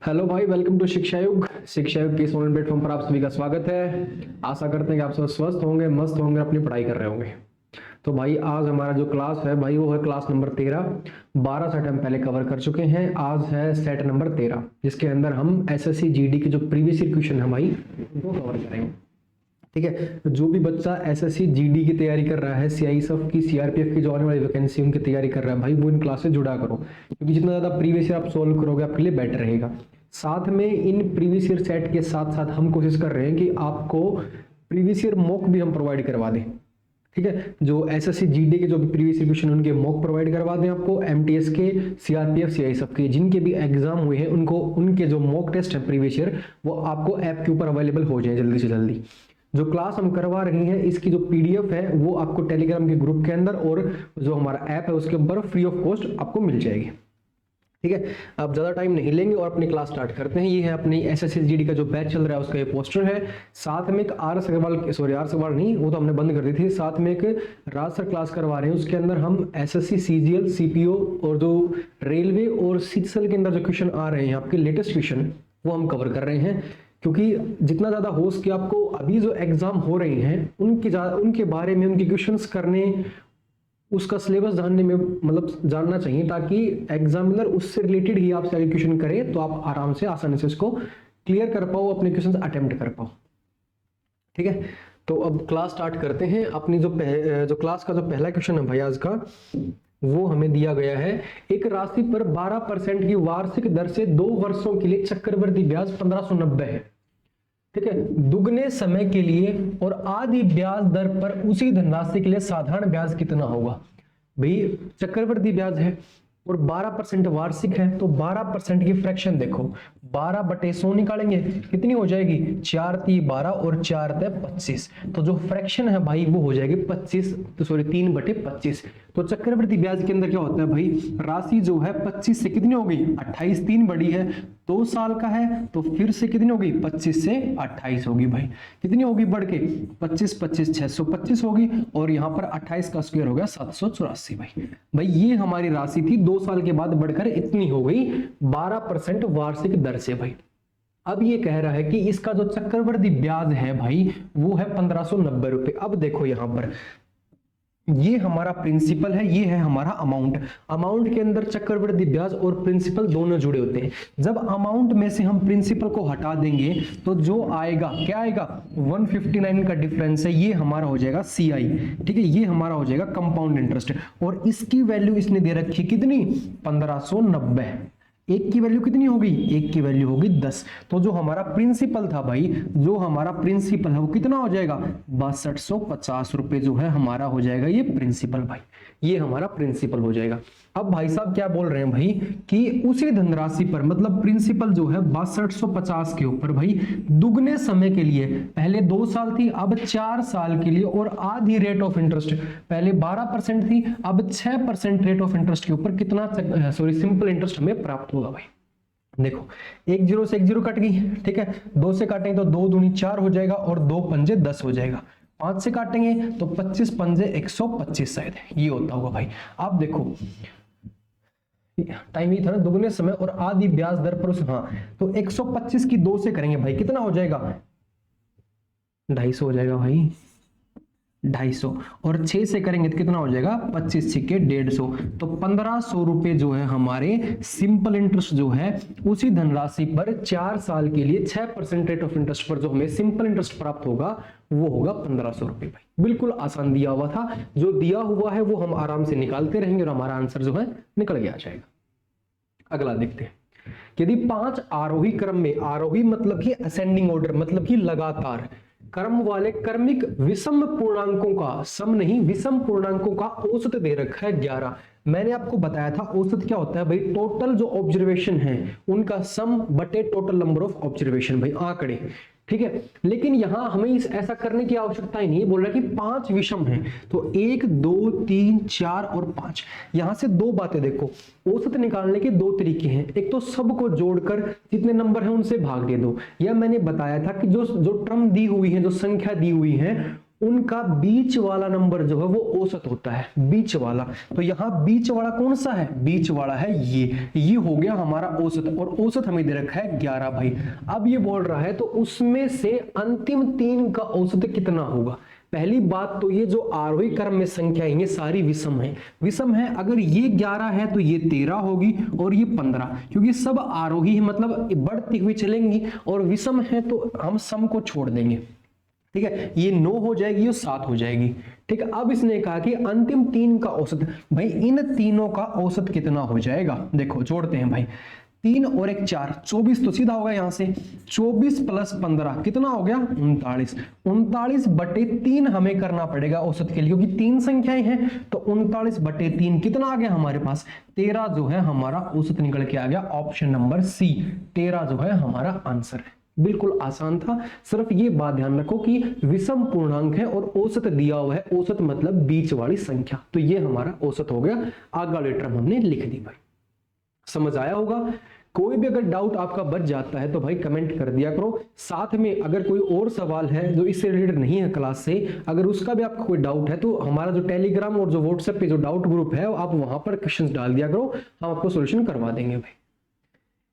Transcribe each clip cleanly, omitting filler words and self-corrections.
Hello भाई, welcome to शिक्षा युग। शिक्षा युग के इस ऑनलाइन प्लेटफॉर्म पर आप सभी का स्वागत है। आशा करते हैं कि आप सब स्वस्थ होंगे, मस्त होंगे, अपनी पढ़ाई कर रहे होंगे। तो भाई आज हमारा जो क्लास है भाई वो है क्लास नंबर 13। 12 सेट हम पहले कवर कर चुके हैं, आज है सेट नंबर 13 जिसके अंदर हम एसएससी जीडी के जो प्रीवियस ईयर क्वेश्चन है भाई उनको कवर करेंगे। ठीक है, तो जो भी बच्चा एसएससी जीडी की तैयारी कर रहा है, सीआईएसएफ की, सीआरपीएफ की जो आने वाली वैकेंसी उनकी तैयारी कर रहा है भाई, वो इन क्लास से जुड़ा करो, क्योंकि जितना ज्यादा प्रीवियस ईयर आप सोल्व करोगे आपके लिए बेटर रहेगा। साथ में इन प्रीवियस ईयर सेट के साथ साथ हम कोशिश कर रहे हैं कि आपको प्रीवियस ईयर मॉक भी हम प्रोवाइड करवा दें। ठीक है, जो एसएससी जीडी के जो भी प्रीवियस ईयर क्वेश्चन उनके मॉक प्रोवाइड करवा दें आपको, एमटीएस के, सीआरपीएफ, सीआईएसएफ के जिनके भी एग्जाम हुए हैं उनको उनके जो मॉक टेस्ट है प्रीवियस ईयर वो आपको ऐप के ऊपर अवेलेबल हो जाए जल्दी से जल्दी। जो क्लास हम करवा रहे हैं इसकी जो पीडीएफ है वो आपको टेलीग्राम के ग्रुप के अंदर और जो हमारा ऐप है उसके ऊपर फ्री ऑफ कॉस्ट आपको मिल जाएगी। ठीक है, अब ज्यादा टाइम नहीं लेंगे और अपनी क्लास स्टार्ट करते हैं। ये है अपनी एसएससी जीडी का जो बैच चल रहा है उसका ये पोस्टर है। साथ में एक आर एस अग्रवाल नहीं, वो तो हमने बंद कर दी थी। साथ में एक राज सर क्लास करवा रहे हैं, उसके अंदर हम एसएससी सीजीएल, सीपीओ और जो रेलवे और सीजीएल के अंदर जो क्वेश्चन आ रहे हैं आपके लेटेस्ट क्वेश्चन वो हम कवर कर रहे हैं। क्योंकि जितना ज्यादा हो सके आपको अभी जो एग्जाम हो रहे हैं उनके बारे में, उनके क्वेश्चंस करने, उसका सिलेबस जानने में मतलब जानना चाहिए, ताकि एग्जामिनर उससे रिलेटेड ही आपसे आगे क्वेश्चन करे तो आप आराम से आसानी से उसको क्लियर कर पाओ, अपने क्वेश्चन अटेम्प्ट कर पाओ। ठीक है, तो अब क्लास स्टार्ट करते हैं। अपनी जो क्लास का जो पहला क्वेश्चन है भाई आज का, वो हमें दिया गया है। एक राशि पर 12% की वार्षिक दर से 2 वर्षों के लिए चक्रवृद्धि ब्याज 1590 है। ठीक है, दुगने समय के लिए और आधी ब्याज दर पर उसी धनराशि के लिए साधारण ब्याज कितना होगा। भाई चक्रवृद्धि ब्याज है और 12% वार्षिक है, तो 12% की फ्रैक्शन देखो, 12/100 निकालेंगे कितनी हो जाएगी, 4 × 12 और 4 × 25। तो जो फ्रैक्शन है भाई वो हो जाएगी 3/25। तो चक्रवृद्धि ब्याज के अंदर क्या होता है भाई, राशि जो है 25 से कितनी हो गई, 28, 3 बड़ी है, 2 साल का है तो फिर से कितनी होगी, 25 से 28 होगी भाई, कितनी होगी बढ़ के 25, 25 625 होगी, और यहाँ पर 28 का स्क्वायर हो गया 784 भाई ये हमारी राशि थी, 2 साल के बाद बढ़कर इतनी हो गई 12% वार्षिक दर से भाई। अब ये कह रहा है कि इसका जो चक्रवृद्धि ब्याज है भाई वो है 1590 रुपए। अब देखो यहाँ पर ये हमारा प्रिंसिपल है, ये है हमारा अमाउंट के अंदर चक्रवृद्धि ब्याज और प्रिंसिपल दोनों जुड़े होते हैं। जब अमाउंट में से हम प्रिंसिपल को हटा देंगे तो जो आएगा क्या आएगा, 159 का डिफरेंस है, ये हमारा हो जाएगा सीआई। ठीक है, ये हमारा हो जाएगा कंपाउंड इंटरेस्ट, और इसकी वैल्यू इसने दे रखी कितनी, 1590। एक की वैल्यू कितनी होगी, एक की वैल्यू होगी 10। तो जो हमारा प्रिंसिपल था भाई, जो हमारा प्रिंसिपल है वो कितना हो जाएगा, 6250 रुपए जो है हमारा हो जाएगा ये प्रिंसिपल भाई, ये हमारा प्रिंसिपल हो जाएगा। अब भाई साहब क्या बोल रहे हैं भाई कि उसी धनराशि पर, मतलब प्रिंसिपल जो है 6250 के ऊपर भाई दुगने समय के लिए, पहले 2 साल थी अब 4 साल के लिए, और आधी रेट ऑफ इंटरेस्ट, पहले 12% थी अब 6% रेट ऑफ इंटरेस्ट के ऊपर कितना सिंपल इंटरेस्ट हमें प्राप्त होगा भाई। देखो 1 0 से 1 0 कट गई, ठीक है, 2 से काटेंगे तो 2 दूनी 4 हो जाएगा और 2 पंजे 10 हो जाएगा, 5 से काटेंगे तो 25 पंजे 125 शायद ये होता होगा भाई। आप देखो टाइम ही था ना, दुगने समय और आधी ब्याज दर पर हाँ, तो 125 की 2 से करेंगे भाई कितना हो जाएगा, 250 हो जाएगा भाई, 250, और 6 से करेंगे तो कितना हो जाएगा, 25 छिके 150। तो 1500 रुपए जो है हमारे सिंपल इंटरेस्ट जो है उसी धनराशि पर 4 साल के लिए 6% रेट ऑफ इंटरेस्ट पर जो हमें सिंपल इंटरेस्ट प्राप्त होगा वो होगा 1500 रुपए भाई। बिल्कुल आसान दिया हुआ था, जो दिया हुआ है वो हम आराम से निकालते रहेंगे और हमारा आंसर जो है निकल के आ जाएगा। अगला देखते हैं, यदि 5 आरोही क्रम में, आरोही मतलब कि असेंडिंग ऑर्डर मतलब कि लगातार क्रम वाले क्रमिक विषम पूर्णांकों का, सम नहीं विषम पूर्णांकों का औसत दे रखा है 11। मैंने आपको बताया था औसत क्या होता है भाई, टोटल जो ऑब्जर्वेशन है उनका सम बटे टोटल नंबर ऑफ ऑब्जर्वेशन भाई, आंकड़े। ठीक है, लेकिन यहां हमें ऐसा करने की आवश्यकता ही नहीं, बोल रहा है कि 5 विषम हैं, तो 1 2 3 4 और 5। यहां से 2 बातें देखो, औसत निकालने के 2 तरीके हैं, एक तो सबको जोड़कर जितने नंबर हैं उनसे भाग दे दो, या मैंने बताया था कि जो टर्म दी हुई है, जो संख्या दी हुई है उनका बीच वाला नंबर जो है वो औसत होता है, बीच वाला। तो यहाँ बीच वाला कौन सा है, बीच वाला है ये हो गया हमारा औसत, और औसत हमें दे रखा है 11 भाई। अब ये बोल रहा है तो उसमें से अंतिम 3 का औसत कितना होगा। पहली बात तो ये जो आरोही क्रम में संख्या है ये सारी विषम है, विषम है। अगर ये 11 है तो ये 13 होगी और ये 15, क्योंकि सब आरोही है मतलब बढ़ती हुई चलेंगी, और विषम है तो हम सम को छोड़ देंगे, ठीक है। ये 9 हो जाएगी, ये 7 हो जाएगी, ठीक है। अब इसने कहा कि अंतिम 3 का औसत, भाई इन तीनों का औसत कितना हो जाएगा। देखो जोड़ते हैं भाई, 3 और 1 4, 24 तो सीधा होगा यहाँ से, 24 प्लस 15 कितना हो गया 39, 39/3 हमें करना पड़ेगा औसत के लिए, क्योंकि 3 संख्याएं हैं। तो 39/3 कितना आ गया हमारे पास 13 जो है हमारा औसत निकल के आ गया। ऑप्शन नंबर सी 13 जो है हमारा आंसर है। बिल्कुल आसान था, सिर्फ ये बात ध्यान रखो कि विषम पूर्णांक है और औसत दिया हुआ है, औसत मतलब बीच वाली संख्या। तो ये हमारा औसत हो गया, आगे वाली टर्म हमने लिख दी भाई। समझ आया होगा। कोई भी अगर डाउट आपका बच जाता है तो भाई कमेंट कर दिया करो। साथ में अगर कोई और सवाल है जो इससे रिलेटेड नहीं है क्लास से, अगर उसका भी आपका कोई डाउट है तो हमारा जो टेलीग्राम और जो व्हाट्सएप पे जो डाउट ग्रुप है आप वहां पर क्वेश्चंस डाल दिया करो, हम आपको सॉल्यूशन करवा देंगे भाई।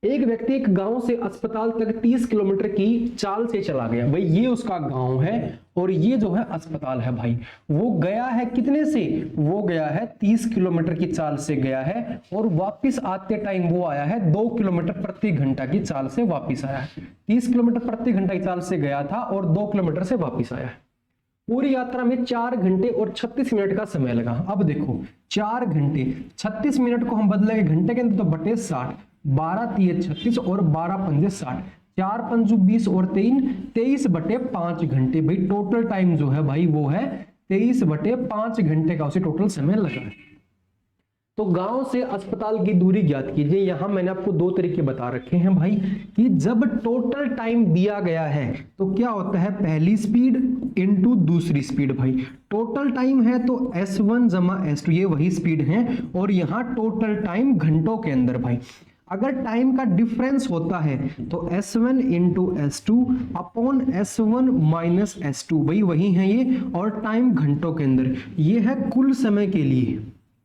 एक व्यक्ति एक गांव से अस्पताल तक 30 किलोमीटर की चाल से चला गया, भाई ये उसका गांव है और ये जो है अस्पताल है भाई। वो गया है कितने से, वो गया है 30 किलोमीटर की चाल से गया है, और वापस आते टाइम वो आया है 2 किलोमीटर प्रति घंटा की चाल से वापस आया है। 30 किलोमीटर प्रति घंटा की चाल से गया था और 2 किलोमीटर से वापस आया है। पूरी यात्रा में 4 घंटे और 36 मिनट का समय लगा। अब देखो 4 घंटे 36 मिनट को हम बदलेंगे घंटे के अंदर तो बटे 60, 12 3 36 और 12 पंजे 60, 4 पंजू 20 और 3 23/5 घंटे। भाई टोटल टाइम जो है भाई वो है 23/5 घंटे का उसे टोटल समय लगा है। तो गांव से अस्पताल की दूरी ज्ञात कीजिए। यहां मैंने आपको 2 तरीके बता रखे हैं भाई कि जब टोटल टाइम दिया गया है तो क्या होता है, पहली स्पीड इनटू दूसरी स्पीड। भाई टोटल टाइम है तो S1 जमा S2 ये वही स्पीड है, और यहां टोटल टाइम घंटों के अंदर। भाई अगर टाइम का डिफरेंस होता है तो S1 into S2 upon S1 minus S2, भाई वही है ये, और टाइम घंटों के अंदर। ये है कुल समय के लिए,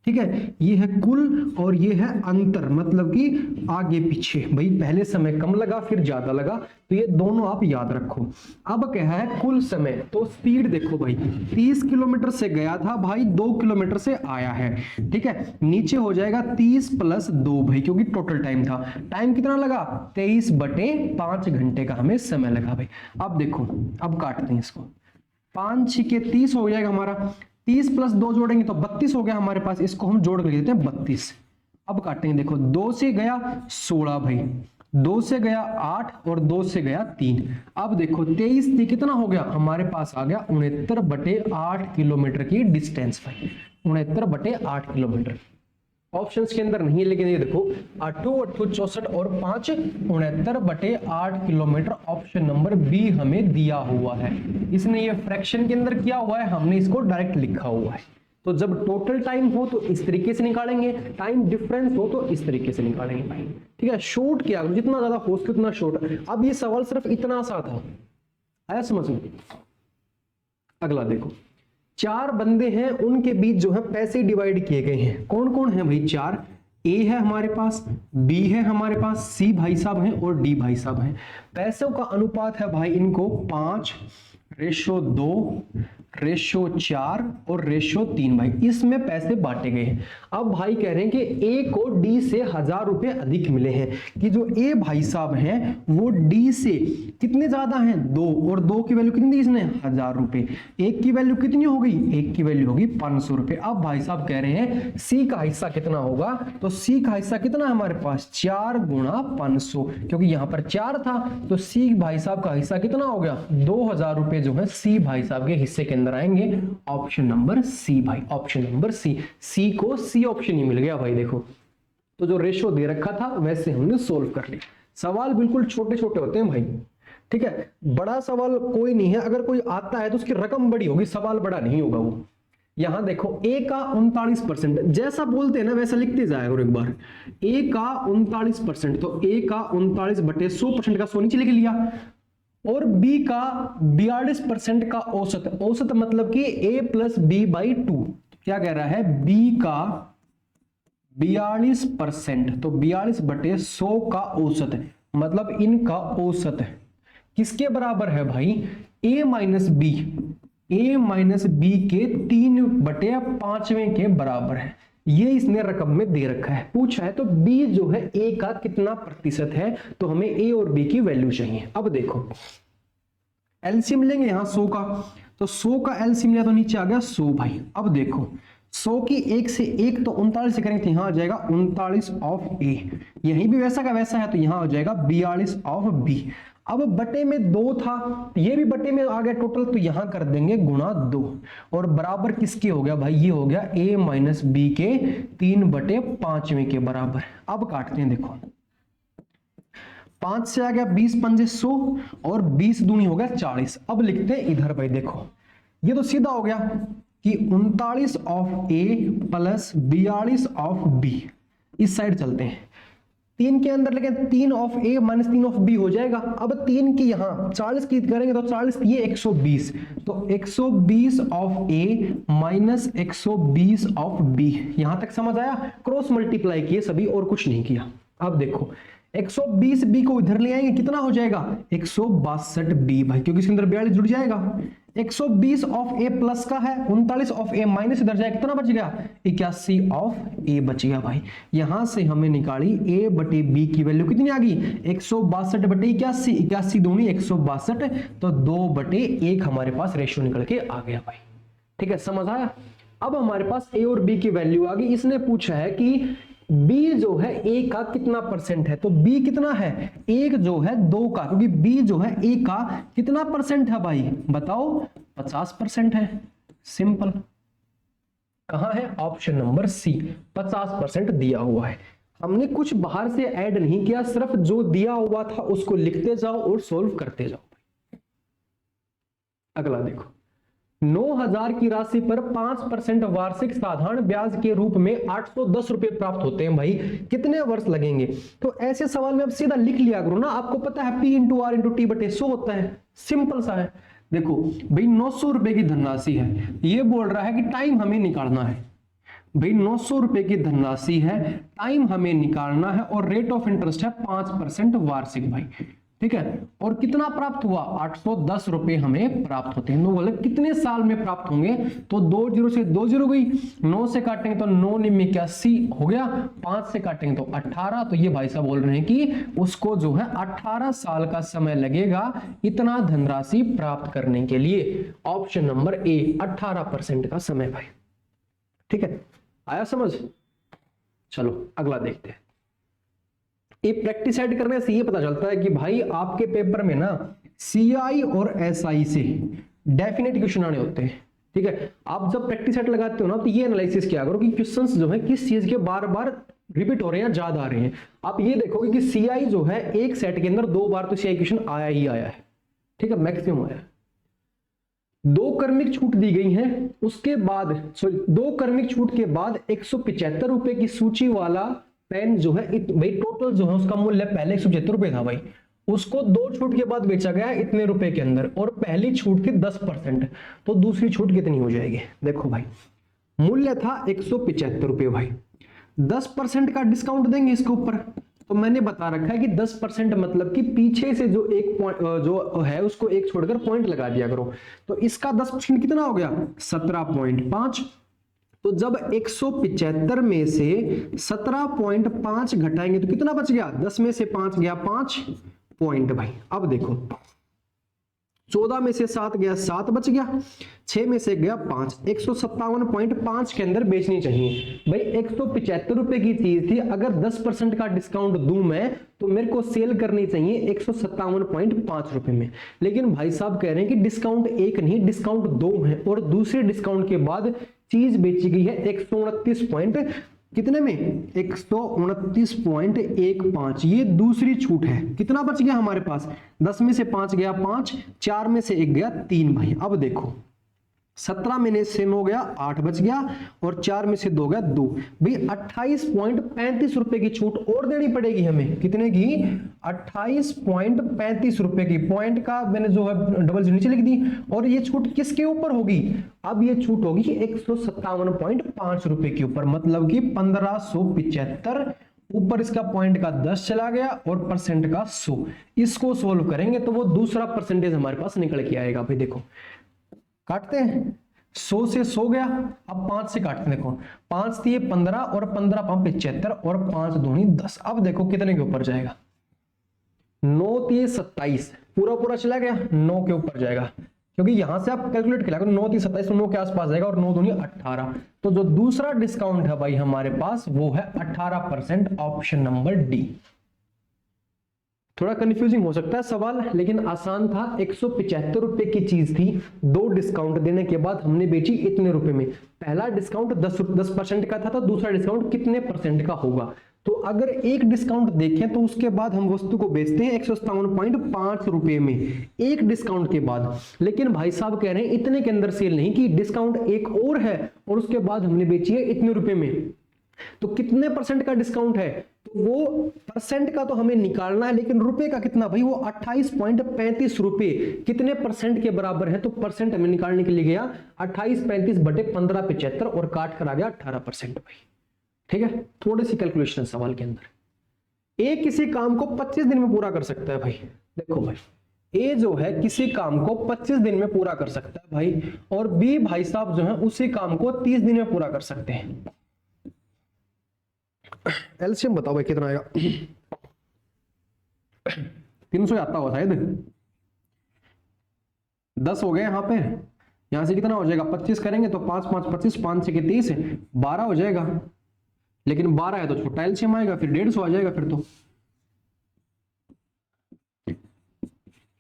ठीक है, ये है कुल और ये है अंतर, मतलब कि आगे पीछे। भाई पहले समय कम लगा फिर ज्यादा लगा, तो ये दोनों आप याद रखो। अब क्या है कुल समय, तो स्पीड देखो भाई 30 किलोमीटर से गया था भाई, 2 किलोमीटर से आया है, ठीक है। नीचे हो जाएगा 30 + 2 भाई, क्योंकि टोटल टाइम था। टाइम कितना लगा 23/5 घंटे का हमें समय लगा भाई। अब देखो अब काटते हैं इसको, 5 6 के 30 हो जाएगा हमारा, 30 + 2 जोड़ेंगे तो 32 हो गया हमारे पास। इसको हम जोड़ कर लिख देते हैं 32। अब काटेंगे, देखो 2 से गया 16 भाई, 2 से गया 8 और 2 से गया 3। अब देखो 23 से कितना हो गया हमारे पास आ गया 69/8 किलोमीटर की डिस्टेंस भाई, 69/8 किलोमीटर। ऑप्शंस के अंदर नहीं है लेकिन ये देखो 8 8 64 और 5 69/8 किलोमीटर। ऑप्शन नंबर बी हमें दिया हुआ है। इसने ये फ्रैक्शन के अंदर किया हुआ है, हमने इसको डायरेक्ट लिखा हुआ है। तो जब टोटल टाइम हो तो इस तरीके से निकालेंगे, टाइम डिफरेंस हो तो इस तरीके से निकालेंगे भाई, ठीक है। शॉर्ट किया जितना ज्यादा हो सके उतना शॉर्ट। अब ये सवाल सिर्फ इतना सा था, आया समझ में। अगला देखो, 4 बंदे हैं, उनके बीच जो है पैसे डिवाइड किए गए हैं। कौन कौन है भाई 4, ए है हमारे पास, बी है हमारे पास, सी भाई साहब हैं और डी भाई साहब हैं। पैसों का अनुपात है भाई इनको 5:2 रेशो 4 और रेशो 3 भाई, इसमें पैसे बांटे गए हैं। अब भाई कह रहे हैं कि ए को डी से 1000 रुपए अधिक मिले हैं, कि जो ए भाई साहब हैं वो डी से कितने ज्यादा हैं 2, और 2 की वैल्यू कितनी दी इसने 1000 रुपए। एक की वैल्यू कितनी हो गई, एक की वैल्यू होगी 500 रुपए। अब भाई साहब कह रहे हैं सी का हिस्सा कितना होगा, तो सी का हिस्सा कितना है हमारे पास 4 × 500, क्योंकि यहां पर 4 था तो सी भाई साहब का हिस्सा कितना हो गया 2000 रुपए जो है सी भाई साहब के हिस्से के अंदर आएंगे। ऑप्शन नंबर सी भाई, ऑप्शन नंबर सी। सी को सी ऑप्शन ही मिल गया भाई। देखो तो जो रेशो दे रखा था वैसे हमने सोल्व कर लिया। सवाल बिल्कुल छोटे छोटे होते हैं भाई, ठीक है। बड़ा सवाल कोई नहीं है, अगर कोई आता है तो उसकी रकम बड़ी होगी, सवाल बड़ा नहीं होगा वो। यहां देखो ए का 39%, जैसा बोलते हैं ना वैसा लिखते जाएगा। और एक बार ए का 39%, तो ए का 39/100% का 100 नीचे लिख लिया, और बी का 42% का औसत, औसत मतलब कि a प्लस बी बाई 2। क्या कह रहा है, बी का 42%, तो 42/100 का औसत है, मतलब इनका औसत है किसके बराबर है भाई, a minus b, a minus b के 3/5 के बराबर है। ये इसने रकम में दे रखा है, पूछा है तो b जो है a का कितना प्रतिशत है, तो हमें a और b की वैल्यू चाहिए। अब देखो एलसीएम लेंगे यहां 100 का, तो 100 का एलसीएम लिया तो नीचे आ गया 100 भाई। अब देखो 100 की 1 से 1 तो 39 से करेंगे तो यहां आ जाएगा 39 ऑफ ए, यहीं भी वैसा का वैसा है तो यहां आ जाएगा 42 ऑफ बी। अब बटे में 2 था, ये भी बटे में आ गया टोटल, तो यहां कर देंगे गुणा 2 और बराबर किसके हो गया भाई, ये हो गया a माइनस बी के 3/5 के बराबर। अब काटते हैं, देखो 5 से आ गया 20 पंजे 100 और 20 दूनी हो गया 40। अब लिखते हैं इधर भाई, देखो ये तो सीधा हो गया कि 39 of a plus 42 of b. इस साइड चलते हैं, 3 के अंदर लेकिन 3 of a minus 3 of b हो जाएगा। अब 3 की यहां 40 की करेंगे तो 40 ये 120, तो 120 of a minus 120 of b. यहां तक समझ आया, क्रॉस मल्टीप्लाई किए सभी और कुछ नहीं किया। अब देखो 120 बी को इधर ले आएंगे, कितना हो जाएगा 162 बी भाई, क्योंकि इसके अंदर 42 जुड़ जाएगा। 120 ऑफ ए प्लस का है, 39 ऑफ ए माइनस इधर जाएगा, कितना बच गया 81 ऑफ ए बच गया भाई। यहां से हमें निकाली ए बटे बी की वैल्यू कितनी आ गई 162 बटे 81, 81 दूनी 162, तो 2/1 हमारे पास रेशियो निकल के आ गया भाई। ठीक है, समझ आया। अब हमारे पास ए और बी की वैल्यू आ गई। इसने पूछा है कि b जो है a का कितना परसेंट है, तो b कितना है 1 जो है 2 का, क्योंकि b जो है a का कितना परसेंट है भाई बताओ 50% है। सिंपल, कहां है ऑप्शन नंबर सी, 50% दिया हुआ है। हमने कुछ बाहर से ऐड नहीं किया, सिर्फ जो दिया हुआ था उसको लिखते जाओ और सोल्व करते जाओ। अगला देखो, 9,000 की राशि पर 5% वार्षिक साधारण ब्याज के रूप में 810 रुपए प्राप्त होते हैं भाई, कितने वर्ष लगेंगे। तो ऐसे सवाल में अब सीधा लिख लिया करो ना, आपको पता है P into r into t बटे 100 होता है, सिंपल सा है। देखो भाई 900 रुपए की धनराशि है, ये बोल रहा है कि टाइम हमें निकालना है भाई, 900 रुपए की धनराशि है, टाइम हमें निकालना है और रेट ऑफ इंटरेस्ट है 5% वार्षिक भाई। ठीक है, और कितना प्राप्त हुआ 810 रुपए हमें प्राप्त होते हैं। तो बोले कितने साल में प्राप्त होंगे, तो 2 0 से 2 0 गई, 9 से काटेंगे तो 9 9 81 हो गया, 5 से काटेंगे तो 18। तो ये भाई साहब बोल रहे हैं कि उसको जो है 18 साल का समय लगेगा इतना धनराशि प्राप्त करने के लिए। ऑप्शन नंबर ए 18% का समय भाई। ठीक है, आया समझ। चलो अगला देखते हैं। ये प्रैक्टिस ऐड करने से ये पता चलता है कि भाई आपके पेपर में ना सीआई और एसआई से डेफिनेट क्वेश्चन आने होते हैं। ठीक है, आप जब प्रैक्टिस सेट लगाते हो ना तो ये एनालिसिस किया करो कि क्वेश्चंस जो है किस चीज के बार बार रिपीट हो रहे हैं, ज्यादा आ रहे हैं। आप ये देखोगे कि सीआई जो है एक सेट के अंदर 2 बार तो सीआई क्वेश्चन आया ही आया है। ठीक है, मैक्सिमम आया है। 2 क्रमिक छूट दी गई है, उसके बाद 2 क्रमिक छूट के बाद 175 रुपए की सूची वाला पेन जो है भाई टोटल जो है उसका मूल्य पहले 175 रुपए था भाई, उसको 2 छूट के बाद बेचा गया इतने रुपए के अंदर, और पहली छूट थी 10%, तो दूसरी छूट कितनी हो जाएगी। देखो भाई मूल्य था 175 रुपए भाई, 10% का डिस्काउंट देंगे इसके ऊपर, तो मैंने बता रखा है कि 10% मतलब कि पीछे से जो एक पॉइंट जो है उसको एक छोड़कर पॉइंट लगा दिया करो, तो इसका 10% कितना हो गया 17.5। तो जब 175 में से 17.5 घटाएंगे तो कितना बच गया, 10 में से 5 गया 5 पॉइंट भाई। अब देखो 14 में से 7 गया 7 बच गया, 6 में से गया 5, 157.5 के अंदर बेचनी चाहिए भाई। 175 रुपए की चीज थी, अगर 10% का डिस्काउंट दूं मैं तो मेरे को सेल करनी चाहिए 157.5 रुपए में। लेकिन भाई साहब कह रहे हैं कि डिस्काउंट एक नहीं डिस्काउंट 2 है, और दूसरे डिस्काउंट के बाद चीज बेची गई है 129 पॉइंट कितने में 129.15। ये दूसरी छूट है, कितना बच गया हमारे पास 10 में से 5 गया 5, 4 में से 1 गया 3 भाई। अब देखो 17 में से 9 गया 8 बच गया, और 4 में से 2 गया 2। भाई 28.35 रुपए की छूट और देनी पड़ेगी हमें। कितने की? 28.35 रुपए की। पॉइंट का मैंने जो है डबल नीचे लिख दी। और ये छूट किसके ऊपर होगी? अब ये छूट होगी 157.5 रुपए के ऊपर, मतलब कि 1575। ऊपर इसका पॉइंट का 10 चला गया और परसेंट का 100। इसको सोल्व करेंगे तो वो दूसरा परसेंटेज हमारे पास निकल के आएगा। भाई देखो काटते हैं, 100 से 100 गया, अब 5 से काटते हैं। देखो 5 दिए 15 और 15 5 75 और 5 दूनी 10। अब देखो कितने के ऊपर जाएगा? 9 दिए 27, पूरा पूरा चला गया, 9 के ऊपर जाएगा, क्योंकि यहां से आप कैलकुलेट किया करो। 9 दिए 27 तो 9 के आसपास जाएगा, और 9 दूनी 18। तो जो दूसरा डिस्काउंट है भाई हमारे पास वो है 18%, ऑप्शन नंबर डी। थोड़ा कंफ्यूजिंग हो सकता है सवाल, लेकिन आसान था। 175 रुपए की चीज थी, 2 डिस्काउंट देने के बाद हमने बेची इतने रुपए में। पहला डिस्काउंट 10% का था, तो दूसरा डिस्काउंट कितने परसेंट का होगा? तो अगर एक डिस्काउंट देखें तो उसके बाद हम वस्तु को बेचते हैं 157.5 रुपए में, एक डिस्काउंट के बाद। लेकिन भाई साहब कह रहे हैं इतने के अंदर सेल नहीं की, डिस्काउंट एक और है और उसके बाद हमने बेची है इतने रुपए में। तो कितने परसेंट का डिस्काउंट है? तो वो परसेंट का तो हमें निकालना है, लेकिन रुपए का कितना? भाई वो 28.35 रुपए कितने परसेंट के बराबर है? तो परसेंट हमें निकालने के लिए गया 28.35 बटे 1575 और काट कर आ गया 18%। भाई ठीक है, थोड़ी सी कैलकुलेशन सवाल के अंदर। ए किसी काम को 25 दिन में पूरा कर सकता है। भाई देखो भाई, ए जो है किसी काम को 25 दिन में पूरा कर सकता है भाई, और बी भाई साहब जो है उसी काम को 30 दिन में पूरा कर सकते हैं। एलसीएम बताओ भाई कितना आएगा? 300 आता होगा शायद। 10 हो गए यहाँ पे, यहां से कितना हो जाएगा? 25 करेंगे तो 5 5 25, 5 6 30, 12 हो जाएगा। लेकिन 12 है तो छोटा एलसीएम आएगा, फिर 150 आ जाएगा। फिर तो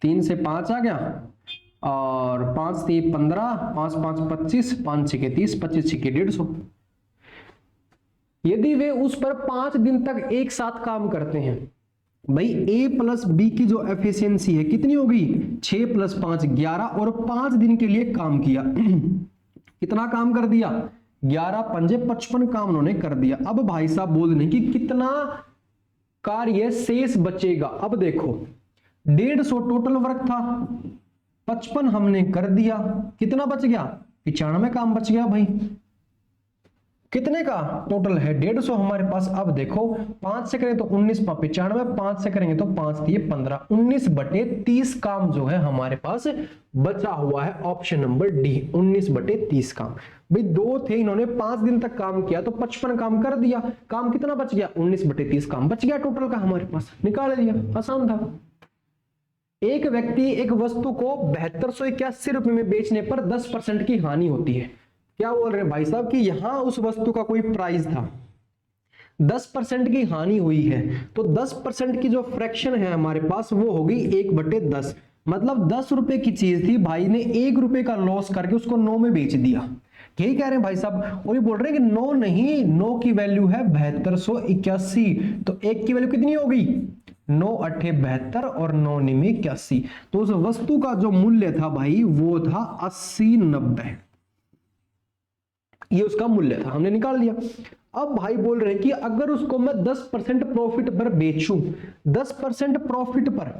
3 से 5 आ गया, और 5 से 15, 5 5 25, 5 6 30, 25 6 150। यदि वे उस पर 5 दिन तक एक साथ काम करते हैं, भाई ए प्लस बी की जो एफिशिएंसी है कितनी होगी? 6 + 5 11, और 5 दिन के लिए काम किया। कितना काम कर दिया? 11 पंजे 55 काम उन्होंने कर दिया। अब भाई साहब बोल रहे हैं कि कितना कार्य शेष बचेगा। अब देखो 150 टोटल वर्क था, 55 हमने कर दिया, कितना बच गया? 95 काम बच गया। भाई कितने का टोटल है? 150 हमारे पास। अब देखो 5 से करें तो 19 × 95, 5 से करेंगे तो 5 दिए 15, 19 बटे 30 काम जो है हमारे पास बचा हुआ है। ऑप्शन नंबर डी, 19 बटे 30 काम। भाई 2 थे, इन्होंने 5 दिन तक काम किया तो 55 काम कर दिया। काम कितना बच गया? 19 बटे 30 काम बच गया टोटल का हमारे पास, निकाल लिया, आसान था। एक व्यक्ति एक वस्तु को 7281 रुपए में बेचने पर 10% की हानि होती है। क्या बोल रहे हैं भाई साहब कि यहां उस वस्तु का कोई प्राइस था, 10% की हानि हुई है, तो 10% की जो फ्रैक्शन है हमारे पास वो होगी 1/10। मतलब 10 रुपए की चीज थी, भाई ने 1 रुपए का लॉस करके उसको 9 में बेच दिया। यही कह रहे हैं भाई साहब, और ये बोल रहे हैं कि 9 नहीं, 9 की वैल्यू है 7281, तो 1 की वैल्यू कितनी होगी? 9 8 72 और 9 9 81। तो उस वस्तु का जो मूल्य था भाई वो था 80 90, ये उसका मूल्य था, हमने निकाल लिया। अब भाई बोल रहे हैं कि अगर उसको मैं 10% प्रॉफिट पर बेचूं, 10% प्रॉफिट पर,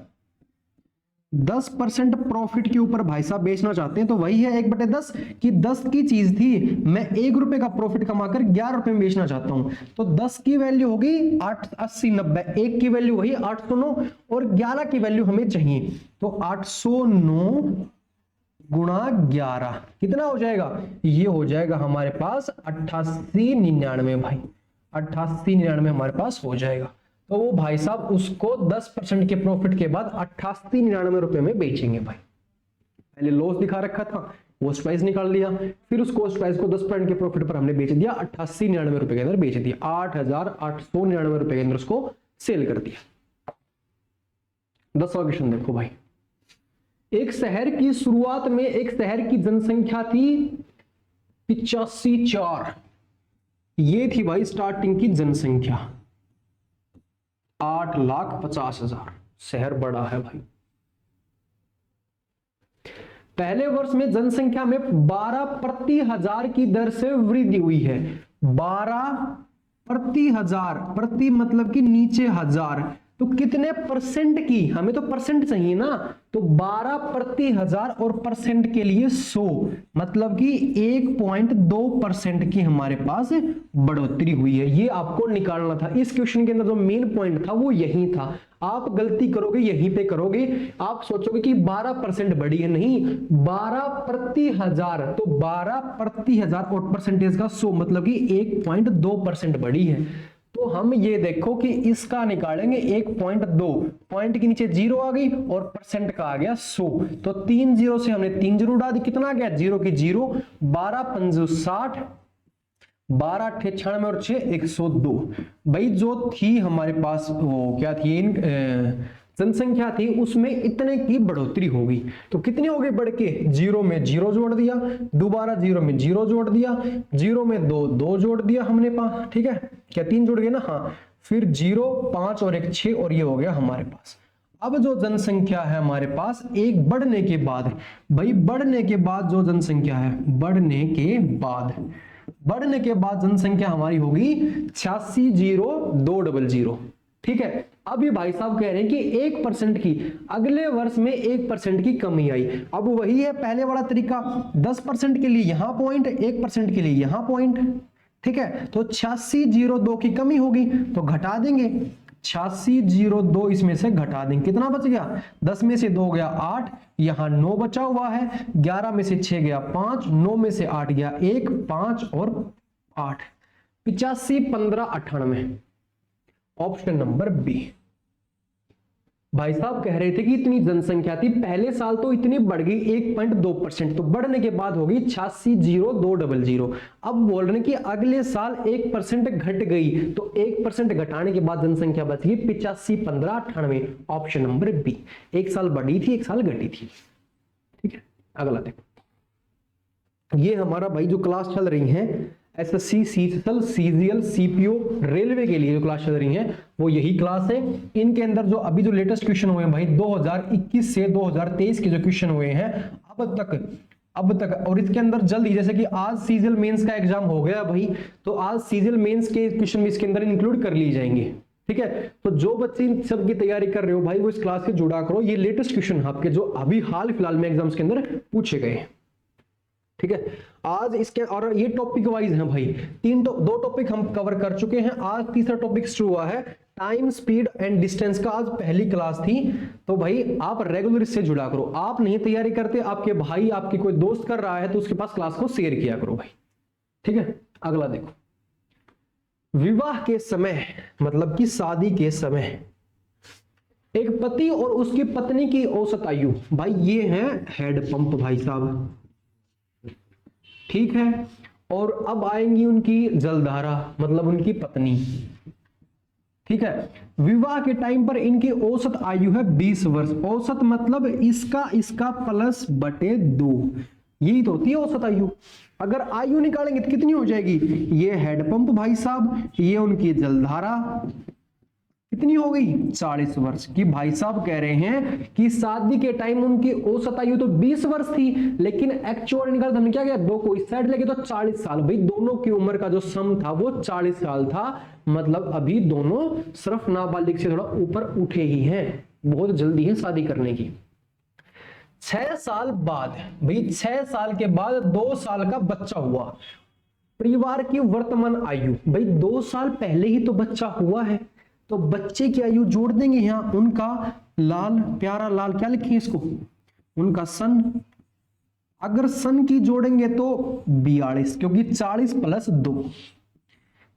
10% प्रॉफिट के ऊपर भाई साहब बेचना चाहते हैं, तो वही है 1/10 कि 10 की चीज थी, मैं 1 रुपए का प्रॉफिट कमाकर 11 रुपए में बेचना चाहता हूं, तो 10 की वैल्यू होगी 8 80 90, 1 की वैल्यू वही 809 और 11 की वैल्यू हमें चाहिए, तो 809 गुणा 11 कितना हो जाएगा? ये हो जाएगा हमारे पास 8899 भाई, 8899 हमारे पास हो जाएगा। तो वो भाई साहब उसको 10% के प्रॉफिट के बाद 8899 रुपए में बेचेंगे। भाई पहले लॉस दिखा रखा था, कॉस्ट प्राइस निकाल लिया, फिर उस कॉस्ट प्राइस को 10% के प्रॉफिट पर हमने बेच दिया, 8899 रुपए के अंदर बेच दिया, 8899 रुपए के अंदर उसको सेल कर दिया। 10वां क्वेश्चन देखो भाई, एक शहर की शुरुआत में एक शहर की जनसंख्या थी 85,4, ये थी भाई स्टार्टिंग की जनसंख्या, 8,50,000। शहर बड़ा है भाई। पहले वर्ष में जनसंख्या में 12 प्रति हजार की दर से वृद्धि हुई है। 12 प्रति हजार, प्रति मतलब कि नीचे हजार, तो कितने परसेंट की, हमें तो परसेंट चाहिए ना, तो 12 प्रति हजार और परसेंट के लिए 100, मतलब कि 1.2% की हमारे पास बढ़ोतरी हुई है। ये आपको निकालना था। इस क्वेश्चन के अंदर जो मेन पॉइंट था वो यही था। आप गलती करोगे यहीं पे करोगे, आप सोचोगे कि 12% बढ़ी है, नहीं, 12 प्रति हजार, तो 12 प्रति हजार और परसेंटेज का 100 मतलब कि 1.2% बढ़ी है। तो हम ये देखो कि इसका निकालेंगे 1.2, पॉइंट के नीचे 0 आ गई और परसेंट का आ गया 100, तो 3 0 से हमने 3 0 उड़ा दी, कितना आ गया 0 की 0, 12 5 60, 12 8 96 और 6 102। भाई जो थी हमारे पास वो क्या थी, जनसंख्या थी, उसमें इतने की बढ़ोतरी होगी। तो कितने हो गए बढ़ के, 0 में 0 जोड़ दिया, दोबारा 0 में 0 जोड़ दिया, 0 में 2 जोड़ दिया हमने 5, ठीक है, क्या 3 जोड़ गए ना, हाँ, फिर 0 5 और 1 6 और ये हो गया हमारे पास। अब जो जनसंख्या है हमारे पास एक बढ़ने के बाद, भाई बढ़ने के बाद जो जनसंख्या है, बढ़ने के बाद जनसंख्या हमारी होगी 86,0200, ठीक है। अब ये भाई साहब कह रहे हैं कि 1% की, अगले वर्ष में 1% की कमी आई। अब वही है पहले वाला तरीका, 10% के लिए यहां पॉइंट, 1% के लिए यहां पॉइंट, ठीक है। तो 86,02 की कमी होगी तो घटा देंगे, 86,02 इसमें से घटा देंगे, कितना बच गया, 10 में से 2 गया 8, यहां 9 बचा हुआ है, 11 में से 6 गया 5, 9 में से 8 गया 1, 5 और 8, 85 15 98, ऑप्शन नंबर बी। भाई साहब कह रहे थे कि इतनी जनसंख्या थी, पहले साल तो इतनी बढ़ गई 1.2%, तो बढ़ने के बाद होगी 86,0200। अब बोल रहे हैं कि अगले साल 1% घट गई, तो 1% घटाने के बाद जनसंख्या बच गई 85 15 98, ऑप्शन नंबर बी। एक साल बढ़ी थी, एक साल घटी थी, ठीक है। अगला देखो, ये हमारा भाई जो क्लास चल रही है SSC, CGL, CGL, CPO, railway के लिए जो क्लास चल रही है वो यही क्लास है। इनके अंदर जो अभी जो लेटेस्ट क्वेश्चन हुए हैं भाई 2021 से 2023 के जो क्वेश्चन हुए हैं अब तक, और इसके अंदर जल्दी, जैसे कि आज सीजीएल मेंस का एग्जाम हो गया भाई, तो आज सीजीएल मेंस के क्वेश्चन भी इसके अंदर इंक्लूड कर लिए जाएंगे, ठीक है। तो जो बच्चे इन सब की तैयारी कर रहे हो भाई वो इस क्लास से जुड़ा करो, ये लेटेस्ट क्वेश्चन आपके जो अभी हाल फिलहाल में एग्जाम्स के अंदर पूछे गए, ठीक है। आज इसके, और ये टॉपिक वाइज है भाई, 2 टॉपिक हम कवर कर चुके हैं, आज तीसरा टॉपिक शुरू हुआ है, टाइम, स्पीड एंड डिस्टेंस का। आज पहली क्लास थी, तो भाई आप रेगुलर इससे जुड़ा करो। आप नहीं तैयारी करते, आपके भाई, आपके कोई दोस्त कर रहा है तो उसके पास क्लास को शेयर किया करो भाई, ठीक है। अगला देखो, विवाह के समय मतलब कि शादी के समय एक पति और उसकी पत्नी की औसत आयु, भाई ये है हेड पंप भाई साहब, ठीक है। और अब आएंगी उनकी जलधारा मतलब उनकी पत्नी, ठीक है। विवाह के टाइम पर इनकी औसत आयु है 20 वर्ष। औसत मतलब इसका प्लस बटे 2, यही तो होती है औसत आयु। अगर आयु निकालेंगे तो कितनी हो जाएगी, ये हेड पंप भाई साहब, ये उनकी जलधारा, कितनी हो गई 40 वर्ष की। भाई साहब कह रहे हैं कि शादी के टाइम उनकी औसत आयु तो 20 वर्ष थी, लेकिन एक्चुअल निकाल हमने क्या किया, 2 को इस साइड लेके तो 40 साल। भाई दोनों की उम्र का जो सम था वो 40 साल था, मतलब अभी दोनों सिर्फ नाबालिग से थोड़ा ऊपर उठे ही हैं, बहुत जल्दी है शादी करने की। 6 साल बाद, भाई 6 साल के बाद 2 साल का बच्चा हुआ। परिवार की वर्तमान आयु, भाई 2 साल पहले ही तो बच्चा हुआ है, तो बच्चे की आयु जोड़ देंगे यहां, उनका लाल, प्यारा लाल, क्या लिखेंगे इसको, उनका सन। अगर सन की जोड़ेंगे तो 42, क्योंकि 40 + 2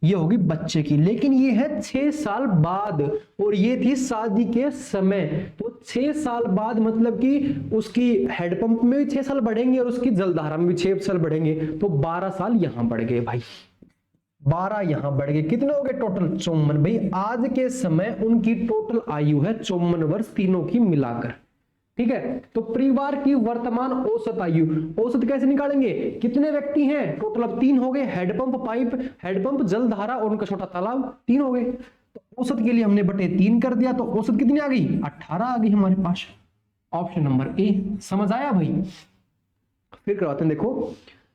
ये होगी बच्चे की। लेकिन ये है 6 साल बाद, और ये थी शादी के समय, तो 6 साल बाद मतलब कि उसकी हेडपंप में भी 6 साल बढ़ेंगे और उसकी जलधारा में भी 6 साल बढ़ेंगे, तो 12 साल यहां बढ़ गए भाई, 12 यहां बढ़ गए। कितने हो गए टोटल, 54। भाई आज के समय उनकी टोटल आयु है 54 वर्ष, तीनों की मिलाकर, ठीक है। तो परिवार की वर्तमान औसत आयु, औसत कैसे निकालेंगे, कितने व्यक्ति हैं टोटल, अब 3 हो गए, हेडपंप, पाइप, हेडपंप, जलधारा और उनका छोटा तालाब, 3 हो गए। तो औसत के लिए हमने बटे 3 कर दिया, तो औसत कितनी आ गई, 18 आ गई हमारे पास, ऑप्शन नंबर ए। समझ आया भाई, फिर करवाते हैं। देखो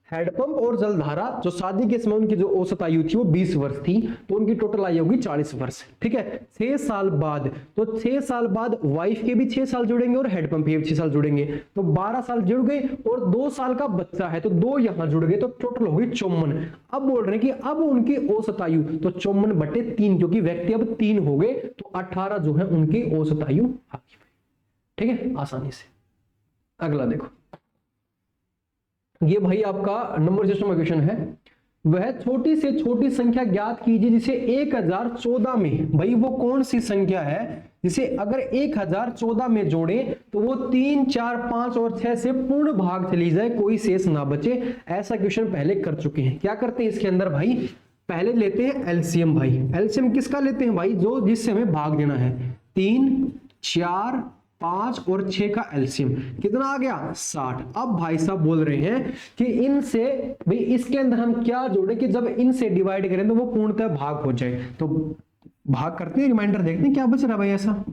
हैंडपंप और जलधारा जो शादी के समय उनकी जो औसत आयु थी वो 20 वर्ष थी, तो उनकी टोटल आयु होगी 40 वर्ष। ठीक है, 6 साल बाद, तो 6 साल बाद वाइफ के भी 6 साल जुड़ेंगे और हैंडपंप के भी 6 साल जुड़ेंगे, तो 12 साल जुड़ गए, और 2 साल का बच्चा है तो 2 यहां जुड़ गए, तो टोटल होगी 54। अब बोल रहे हैं कि अब उनकी औसत आयु तो 54/3, क्योंकि व्यक्ति अब 3 हो गए, तो 18 जो है उनकी औसत आयु आ गई। ठीक है, आसानी से। अगला देखो, ये भाई आपका नंबर सिस्टम क्वेश्चन है। वह छोटी से छोटी संख्या ज्ञात कीजिए जिसे 1014 में, भाई वो कौन सी संख्या है जिसे अगर 1014 में जोड़े तो वो 3, 4, 5 और 6 से पूर्ण भाग चली जाए, कोई शेष ना बचे। ऐसा क्वेश्चन पहले कर चुके हैं। क्या करते हैं इसके अंदर भाई, पहले लेते हैं एलसीएम। भाई एलसीएम किसका लेते हैं भाई, जो जिससे हमें भाग देना है। 3, 4, 5 और 6 का एलसीएम कितना आ गया, 60। अब भाई साहब बोल रहे हैं कि इनसे भाई इसके अंदर हम क्या जोड़े कि जब इनसे डिवाइड करें तो वो पूर्णतः भाग हो जाए। तो भाग करते हैं, रिमाइंडर देखते हैं क्या बच रहा है भाई ऐसा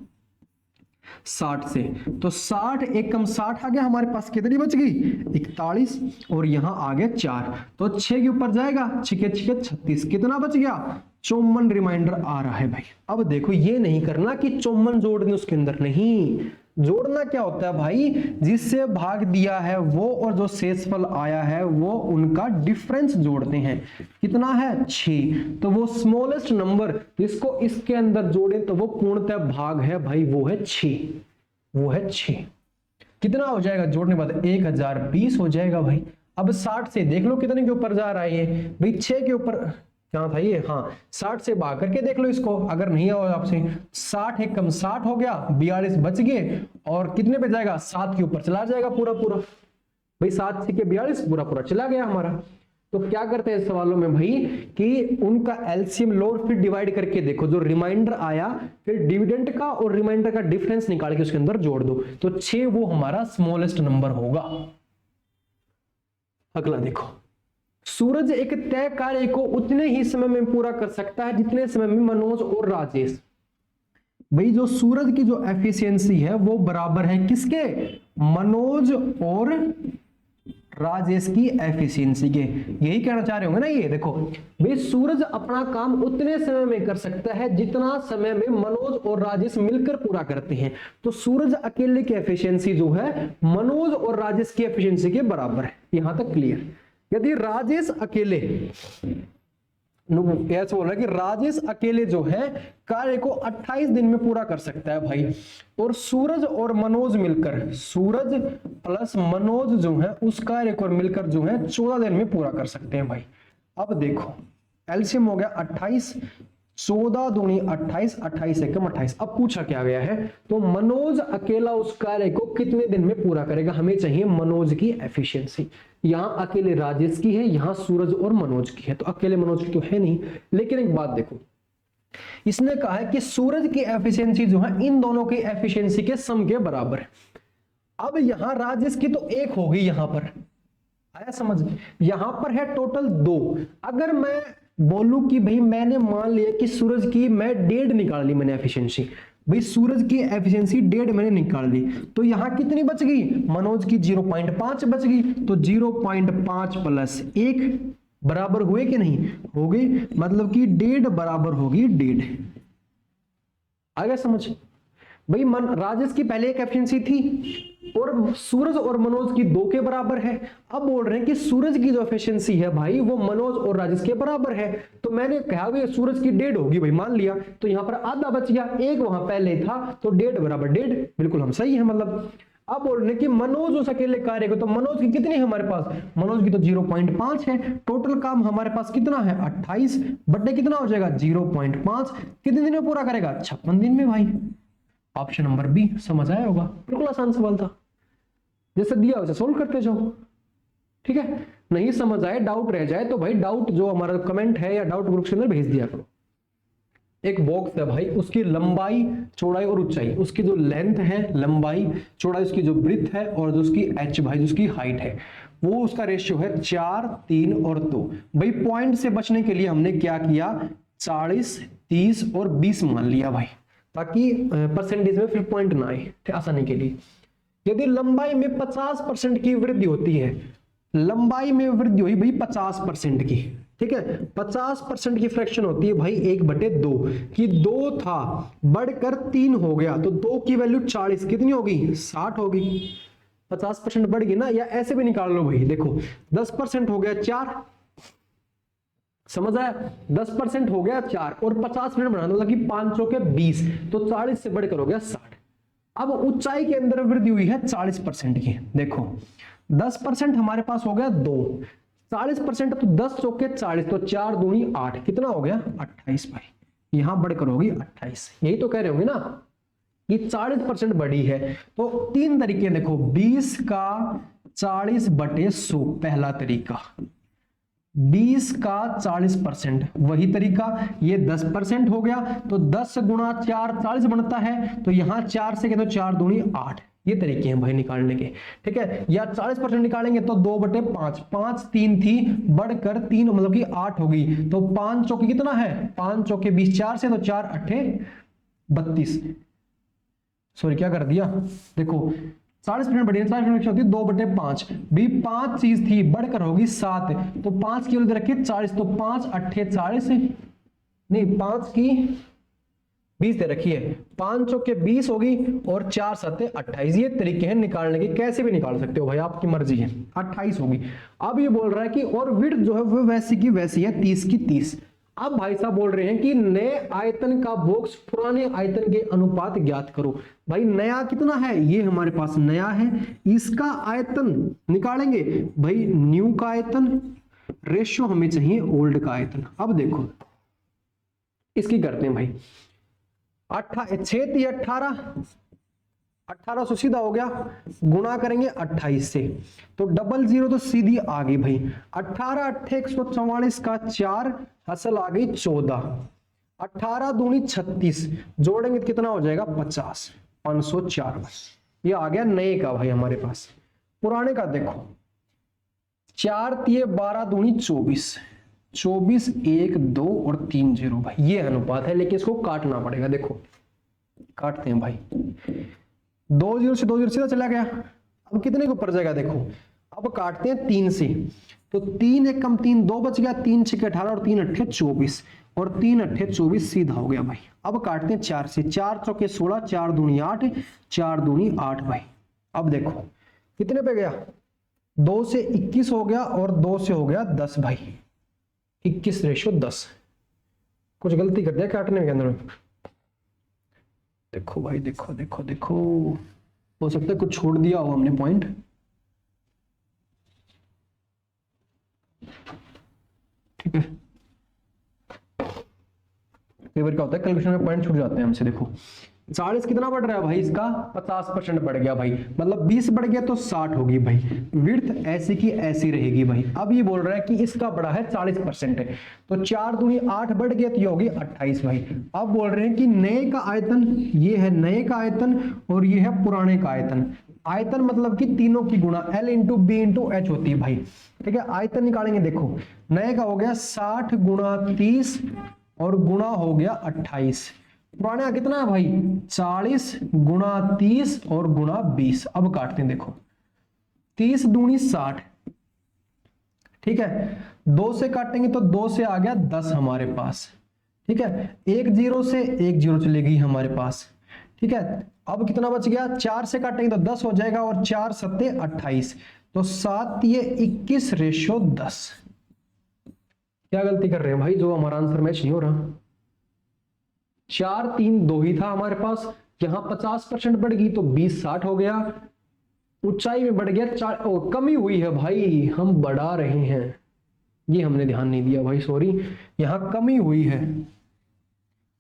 60 से, तो 60 एक कम 60 आ गया, हमारे पास कितनी बच गई 41, और यहां आ गया 4, तो 6 के ऊपर जाएगा, 6 के 36, कितना बच गया 54 रिमाइंडर आ रहा है भाई। अब देखो ये नहीं करना कि 54 जोड़ दें उसके अंदर, नहीं, जोड़ना क्या होता है भाई, जिससे भाग दिया है वो और जो शेषफल आया है वो उनका डिफरेंस जोड़ते हैं। कितना है 6, तो वो स्मॉलेस्ट नंबर जिसको इसके अंदर जोड़े तो वो पूर्णतः भाग है भाई, वो है 6, वो है 6। कितना हो जाएगा जोड़ने के बाद 1020 हो जाएगा भाई। अब 60 से देख लो कितने के ऊपर जा रहा है ये भाई, 6 के ऊपर क्या था ये, हाँ 60 से भाग करके देख लो इसको, अगर नहीं हो आपसे 60 एक कम 60 हो गया, 42 बच गए, और कितने पे जाएगा 7 के ऊपर चला जाएगा पूरा पूरा भाई, 7 से के 42 पूरा पूरा चला गया हमारा। तो क्या करते हैं इस सवालों में भाई कि उनका एलसीएम लो फिर डिवाइड करके देखो, जो रिमाइंडर आया फिर डिविडेंड का और रिमाइंडर का डिफरेंस निकाल के उसके अंदर जोड़ दो, तो 6 वो हमारा स्मॉलेस्ट नंबर होगा। अगला देखो, सूरज एक तय कार्य को उतने ही समय में पूरा कर सकता है जितने समय में मनोज और राजेश। भाई जो सूरज की जो एफिशिएंसी है वो बराबर है किसके, मनोज और राजेश की एफिशिएंसी के। यही कहना चाह रहे होंगे ना ये, देखो भाई सूरज अपना काम उतने समय में कर सकता है जितना समय में मनोज और राजेश मिलकर पूरा करते हैं। तो सूरज अकेले की एफिशिएंसी जो है मनोज और राजेश की एफिशिएंसी के बराबर है। यहां तक क्लियर। यदि राजेश अकेले, ऐसा बोल रहा है कि राजेश अकेले जो है कार्य को 28 दिन में पूरा कर सकता है भाई, और सूरज और मनोज मिलकर, सूरज प्लस मनोज जो है उस कार्य को मिलकर जो है 14 दिन में पूरा कर सकते हैं भाई। अब देखो एलसीएम हो गया 28, 14 दूनी 28, 28 एकम 28। अब पूछा क्या गया है, तो मनोज अकेला उस कार्य को कितने दिन में पूरा करेगा, हमें चाहिए मनोज की एफिशिएंसी। यहां अकेले राजेश की है, यहां सूरज और मनोज की है, तो अकेले मनोज की तो है नहीं। लेकिन एक बात देखो, इसने कहा है कि सूरज की एफिशिएंसी जो है इन दोनों की एफिशिएंसी के सम के बराबर है। अब यहां राजेश की तो 1 होगी, यहां पर आया समझ, यहां पर है टोटल 2। अगर मैं बोलूं कि भाई मैंने मान लिया कि सूरज की मैं 1.5 निकाल ली मैंने एफिशिएंसी, भाई सूरज की एफिशिएंसी 1.5 मैंने निकाल ली, तो यहां कितनी बच गई, मनोज की 0.5 बच गई, तो 0.5 प्लस 1 बराबर हुए कि नहीं हो गई, मतलब कि 1.5 बराबर होगी 1.5। आ गया समझ भाई। राजेश की पहले एक एफिशिएंसी थी और सूरज और मनोज की 2 के बराबर है। अब बोल रहे हैं कि सूरज की जो एफिशिएंसी है भाई वो मनोज और राजेश के बराबर है, तो मैंने कहा भाई सूरज की 1.5 होगी भाई, मान लिया, तो यहां पर आधा बच गया, 1 वहां पहले था, तो 1.5 बराबर 1.5, बिल्कुल हम सही है मतलब। अब बोल रहे हैं कि मनोज उस अकेले कार्य को, तो मनोज की कितनी है हमारे पास, मनोज की तो 0.5 है, टोटल काम हमारे पास कितना है 28 बटे कितना हो जाएगा 0.5, कितने दिन में पूरा करेगा 56 दिन में भाई। ऑप्शन नंबर बी समझ आया होगा, बिल्कुल आसान सवाल था, जैसे दिया वैसे सोल्व करते जाओ। ठीक है, नहीं समझ आए, डाउट रह जाए तो भाई डाउट जो हमारा कमेंट है या डाउट ग्रुप के अंदर भेज दिया करो। एक बॉक्स है भाई, उसकी लंबाई चौड़ाई और ऊंचाई, उसकी जो लेंथ है लंबाई चौड़ाई, उसकी जो ब्रिथ है और जो उसकी एच भाई जिसकी हाइट है, वो उसका रेशियो है 4, 3 और 2। भाई पॉइंट से बचने के लिए हमने क्या किया 40, 30 और 20 मान लिया भाई, ताकि परसेंटेज में फिर पॉइंट ना आए आसानी के लिए। यदि लंबाई में 50% की वृद्धि होती है लंबाई में वृद्धि हुई भाई 50% की, ठीक है। 50% की फ्रैक्शन होती है भाई 1/2 कि 2 था बढ़कर 3 हो गया तो 2 की वैल्यू 40 कितनी होगी 60 होगी। 50% बढ़ गई ना, या ऐसे भी निकाल लो भाई, देखो 10% हो गया 4, समझ आया, 10% हो गया 4 और 50% बनाना मतलब कि 5 चौके 20 तो 40 से बढ़कर हो गया 60। अब ऊंचाई के अंदर वृद्धि हुई है 40% की, देखो 10% हमारे पास हो गया 2, 40% तो 10 चौके 40 तो 4 दूनी 8, कितना हो गया 28 भाई, यहां बढ़कर होगी 28। यही तो कह रहे होंगे ना कि 40% बढ़ी है। तो 3 तरीके देखो, 20 का 40/100 पहला तरीका, 20 का 40% वही तरीका, ये 10% हो गया तो 10 गुणा 4 40 बनता है, तो यहां 4 से तो 4 दूनी 8, ये तरीके हैं भाई निकालने के, ठीक है। या 40% निकालेंगे तो 2/5, 5 3 थी बढ़कर 3 मतलब कि 8 होगी, तो 5 चौके कितना है 5 चौके 20, 4 से तो 4 8 32, सॉरी क्या कर दिया, देखो 40% बढ़ी, 40% होती है 2/5 भी, 5 चीज थी बढ़कर होगी 7, तो 5 की वैल्यू रखिए 40, तो 5 8 40 नहीं 5 की 20 दे रखी है, 5 चौके 20 होगी और 4 7 28। ये तरीके हैं निकालने के, कैसे भी निकाल सकते हो भाई, आपकी मर्जी है, 28 होगी। अब ये बोल रहा है कि और विड्थ जो है वो वैसी की वैसी है 30 की 30। अब भाई साहब बोल रहे हैं कि नए आयतन का बॉक्स पुराने आयतन के अनुपात ज्ञात करो। भाई नया कितना है, ये हमारे पास नया है, इसका आयतन निकालेंगे भाई, न्यू का आयतन रेशियो हमें चाहिए ओल्ड का आयतन। अब देखो इसकी करते हैं भाई, 18 1800 सीधा हो गया, गुणा करेंगे 28 से तो 00 तो सीधी आ गई भाई, 18 8 144 का 4 असल आ गई 14, 18 दूनी 36 जोड़ेंगे तो कितना हो जाएगा 50, 504 बस। ये आ गया नए का भाई हमारे पास। पुराने का देखो 4 तिये 12 दूनी 24, 24 1 2 और 3 0 भाई, ये अनुपात है, लेकिन इसको काटना पड़ेगा। देखो काटते हैं भाई, 2 0 से 2 0 सीधा चला गया, अब कितने के ऊपर जाएगा देखो, अब काटते हैं 3 से, तो 3 1 कम 3 2 बच गया, 3 6 18 और 3 8 24 और 3 8 24 सीधा हो गया भाई। अब काटते हैं 4 से, 4 चौके 16, 4 दूनी 8, 4 दूनी 8 भाई। अब देखो कितने पे गया, 2 से 21 हो गया और 2 से हो गया 10 भाई, 21/10। कुछ गलती कर दिया काटने के अंदर, देखो भाई देखो देखो देखो, हो सकता है कुछ छोड़ दिया हो हमने पॉइंट, ठीक है। कई बार क्या होता है कैलकुलेशन में पॉइंट छूट जाते हैं हमसे। देखो 40 कितना बढ़ रहा है भाई, इसका 50% बढ़ गया भाई, मतलब 20 बढ़ गया तो 60 होगी भाई, विड्थ ऐसी की ऐसी रहेगी भाई। अब ये बोल रहा है कि इसका बढ़ा है 40% है, तो 4 दूनी 8 बढ़ गया तो ये होगी 28 भाई। अब बोल रहे हैं कि नए का आयतन, ये है नए का आयतन और ये है पुराने का आयतन। आयतन मतलब कि तीनों की गुणा L into b into h होती है भाई, ठीक है। आयतन निकालेंगे, देखो नए का हो गया 60 गुणा 30 और गुणा हो गया 28, पुराने का कितना है भाई 40 गुणा 30 और गुणा 20। अब काटते हैं, देखो 30 दूनी 60, ठीक है, 2 से काटेंगे तो 2 से आ गया 10 हमारे पास, ठीक है, 1 0 से 1 0 चली गई हमारे पास, ठीक है। अब कितना बच गया, 4 से काटेंगे तो 10 हो जाएगा और 4 7 28, तो 7 ये 21/10। क्या गलती कर रहे हैं भाई, जो हमारा आंसर मैच नहीं हो रहा, 4 3 2 ही था हमारे पास, यहां 50% बढ़ गई तो 20 60 हो गया, ऊंचाई में बढ़ गया 4, कमी हुई है भाई, हम बढ़ा रहे हैं, ये हमने ध्यान नहीं दिया भाई, सॉरी, यहां कमी हुई है,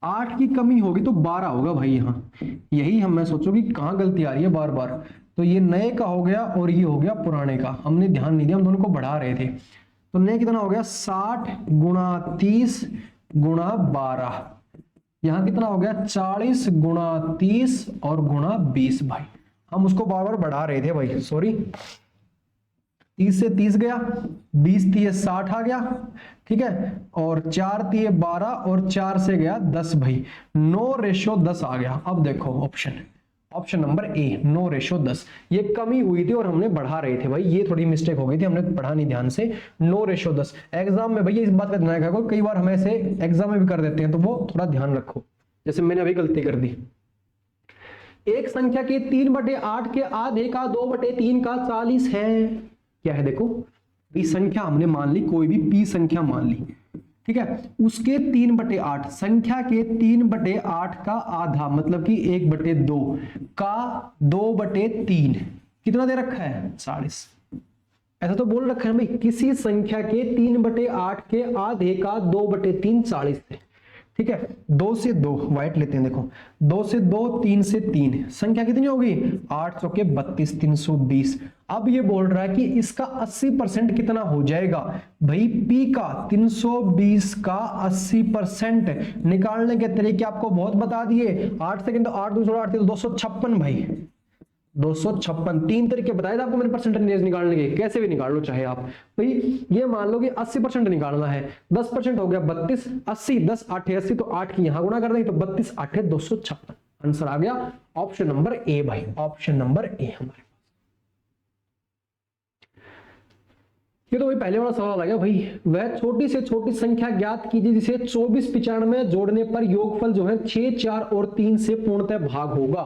8 की कमी होगी तो 12 होगा भाई यहाँ, यही हम मैं सोचूं कि कहाँ गलती आ रही है बार बार। तो ये नए का हो गया और ये हो गया पुराने का, हमने ध्यान नहीं दिया, हम दोनों को बढ़ा रहे थे। तो नए कितना हो गया 60 गुणा 30 गुणा 12, यहां कितना हो गया 40 गुणा 30 और गुणा 20 भाई, हम उसको बार बार बढ़ा रहे थे भाई, सॉरी। 30 से 30 गया, 20 तिये 60 आ गया, ठीक है, और 4 तिये 12 और 4 से गया 10 भाई, 9/10 आ गया। अब देखो ऑप्शन, ऑप्शन नंबर ए 9:10। ये कमी हुई थी और हमने बढ़ा रहे थे भाई, ये थोड़ी मिस्टेक हो गई थी, हमने पढ़ा नहीं ध्यान से। 9:10 एग्जाम में भैया इस बात का ध्यान रखो, कई बार हम ऐसे एग्जाम में भी कर देते हैं, तो वो थोड़ा ध्यान रखो, जैसे मैंने अभी गलती कर दी। एक संख्या के 3/8 के आधे का 2/3 का 40 है। क्या है देखो, पी संख्या हमने मान ली, कोई भी पी संख्या मान ली, ठीक है, उसके 3/8, संख्या के 3/8 का आधा मतलब कि 1/2 का 2/3 कितना दे रखा है 40। ऐसा तो बोल रखा है भाई, किसी संख्या के 3/8 के आधे का 2/3 40 है, ठीक है। 2 से 2 व्हाइट लेते हैं, देखो 2 से 2, 3 से 3, संख्या कितनी होगी 8 चौके 32, 320। अब ये बोल रहा है कि इसका 80% कितना हो जाएगा भाई, पी का 320 का 80% निकालने के तरीके आपको बहुत बता दिए। 8 सेकंड तो 8 दूसरा 8 तो 256 भाई, 256 तीन तरीके बताए थे आपको मैंने परसेंटेज निकालने के, कैसे भी निकाल लो चाहे आप भाई। ये मान लो कि 80% निकालना है, 10% हो गया 32, 80 10 8 80, तो 8 की यहां गुणा कर दें तो 32 8 256। आंसर आ गया ऑप्शन नंबर ए भाई, ऑप्शन नंबर ए हमारे। ये तो भाई पहले वाला सवाल आ गया भाई, वह छोटी से छोटी संख्या ज्ञात कीजिए जिसे 24 95 जोड़ने पर योगफल जो है 6 4 और 3 से पूर्णतः भाग होगा।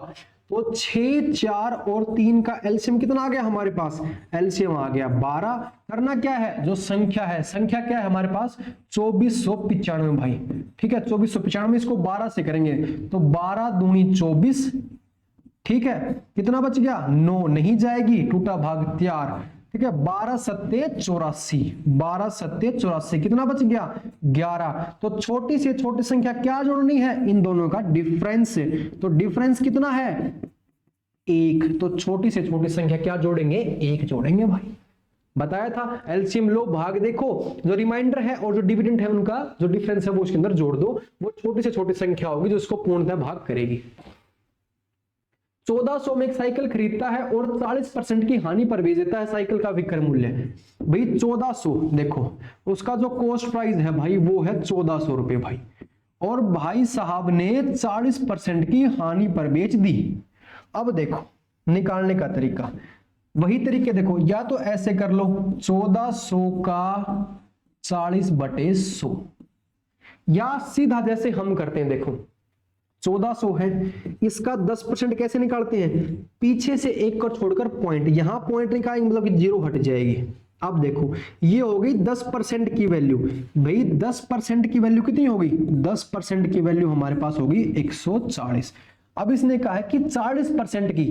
तो 6 4 और 3 का एलसीएम कितना आ गया हमारे पास, एलसीएम आ गया 12। करना क्या है, जो संख्या है, संख्या क्या है हमारे पास 2495 भाई, ठीक है 2495, इसको 12 से करेंगे तो 12 दूनी 24, ठीक है, कितना बच गया 9 नहीं जाएगी, टूटा भाग त्यार, ठीक है 12 सत्ते 84, 12 सत्ते 84 कितना बच गया 11। तो छोटी से छोटी संख्या क्या जोड़नी है, इन दोनों का डिफरेंस, तो डिफरेंस कितना है 1, तो छोटी से छोटी संख्या क्या जोड़ेंगे 1 जोड़ेंगे भाई। बताया था एलसीएम लो, भाग देखो, जो रिमाइंडर है और जो डिविडेंड है उनका जो डिफरेंस है वो उसके अंदर जोड़ दो, वो छोटी से छोटी संख्या होगी जो इसको पूर्णतः भाग करेगी। 1400 में एक साइकिल खरीदता है और 40% की हानि पर बेच देता है साइकिल का विक्रय मूल्य भाई 1400, देखो उसका जो कॉस्ट प्राइस है भाई वो है 1400 रुपए भाई, और भाई साहब ने 40% की हानि पर बेच दी। अब देखो निकालने का तरीका, वही तरीके देखो, या तो ऐसे कर लो 1400 का 40/100, या सीधा जैसे हम करते हैं, देखो 1400 है, इसका 10% कैसे निकालते हैं, पीछे से एक को छोड़कर पॉइंट, यहां पॉइंट निकालेंगे मतलब कि 0 हट जाएगी। अब देखो ये हो गई 10% की वैल्यू भाई, 10% की वैल्यू कितनी होगी, 10% की वैल्यू हमारे पास होगी 140। अब इसने कहा है कि 40% की